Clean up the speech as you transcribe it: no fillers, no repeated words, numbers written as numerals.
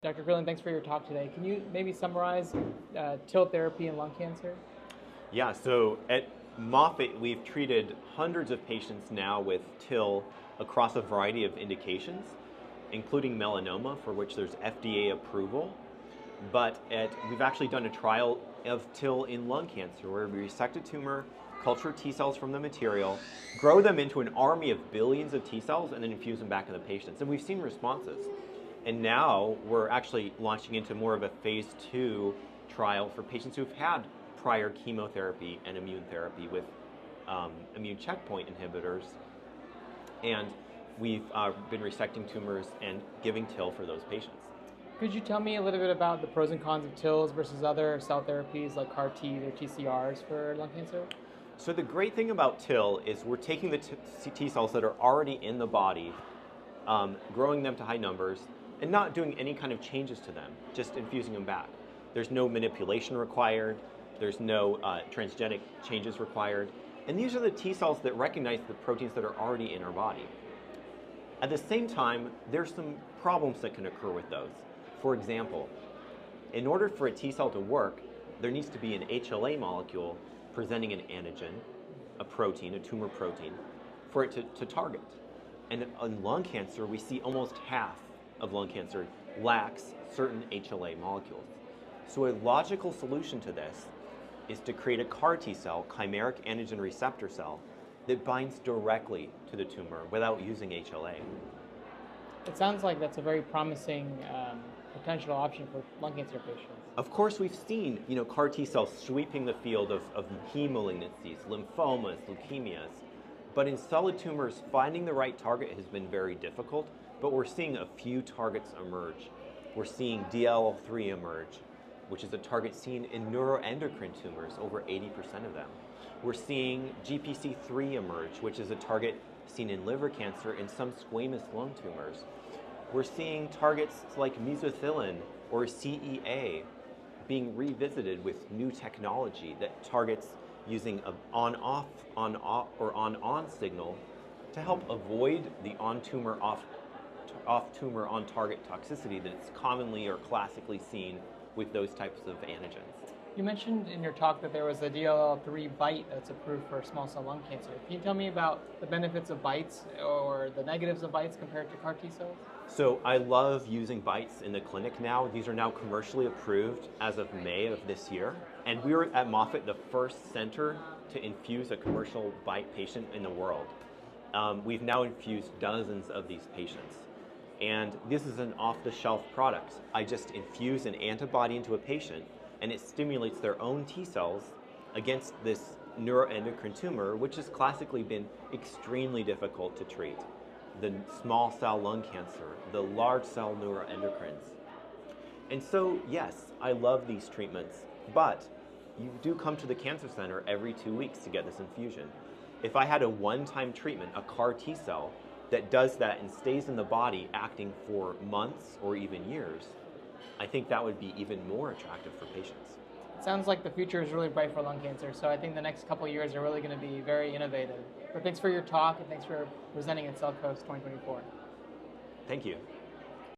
Dr. Krillin, thanks for your talk today. Can you maybe summarize TIL therapy in lung cancer? Yeah, so at Moffitt, we've treated hundreds of patients now with TIL across a variety of indications, including melanoma, for which there's FDA approval. We've actually done a trial of TIL in lung cancer where we resect a tumor, culture T cells from the material, grow them into an army of billions of T cells, and then infuse them back in the patients. And we've seen responses. And now we're actually launching into more of a phase 2 trial for patients who've had prior chemotherapy and immune therapy with immune checkpoint inhibitors. And we've been resecting tumors and giving TIL for those patients. Could you tell me a little bit about the pros and cons of TILs versus other cell therapies like CAR T or TCRs for lung cancer? So the great thing about TIL is we're taking the T cells that are already in the body, growing them to high numbers, and not doing any kind of changes to them, just infusing them back. There's no manipulation required. There's no transgenic changes required. And these are the T cells that recognize the proteins that are already in our body. At the same time, there's some problems that can occur with those. For example, in order for a T cell to work, there needs to be an HLA molecule presenting an antigen, a protein, a tumor protein, for it to target. And in lung cancer, we see almost half of lung cancer lacks certain HLA molecules. So a logical solution to this is to create a CAR T cell, chimeric antigen receptor cell, that binds directly to the tumor without using HLA. It sounds like that's a very promising potential option for lung cancer patients. Of course, we've seen CAR T cells sweeping the field of heme malignancies, lymphomas, leukemias. But in solid tumors, finding the right target has been very difficult, but we're seeing a few targets emerge. We're seeing DLL3 emerge, which is a target seen in neuroendocrine tumors, over 80% of them. We're seeing GPC3 emerge, which is a target seen in liver cancer and some squamous lung tumors. We're seeing targets like mesothelin or CEA being revisited with new technology that targets using an on-off, on-off, or on-on signal to help avoid the on-tumor, off-tumor, on-target toxicity that's commonly or classically seen with those types of antigens. You mentioned in your talk that there was a DLL3 BiTE that's approved for small cell lung cancer. Can you tell me about the benefits of BiTEs or the negatives of BiTEs compared to CAR T cells? So I love using BiTEs in the clinic now. These are now commercially approved as of May of this year. And we were at Moffitt the first center to infuse a commercial BiTE patient in the world. We've now infused dozens of these patients. And this is an off-the-shelf product. I just infuse an antibody into a patient, and it stimulates their own T cells against this neuroendocrine tumor, which has classically been extremely difficult to treat. The small cell lung cancer, the large cell neuroendocrines. And so, yes, I love these treatments, but you do come to the cancer center every 2 weeks to get this infusion. If I had a one-time treatment, a CAR T cell, that does that and stays in the body acting for months or even years, I think that would be even more attractive for patients. It sounds like the future is really bright for lung cancer, so I think the next couple of years are really going to be very innovative. But thanks for your talk and thanks for presenting at Cell Coast 2024. Thank you.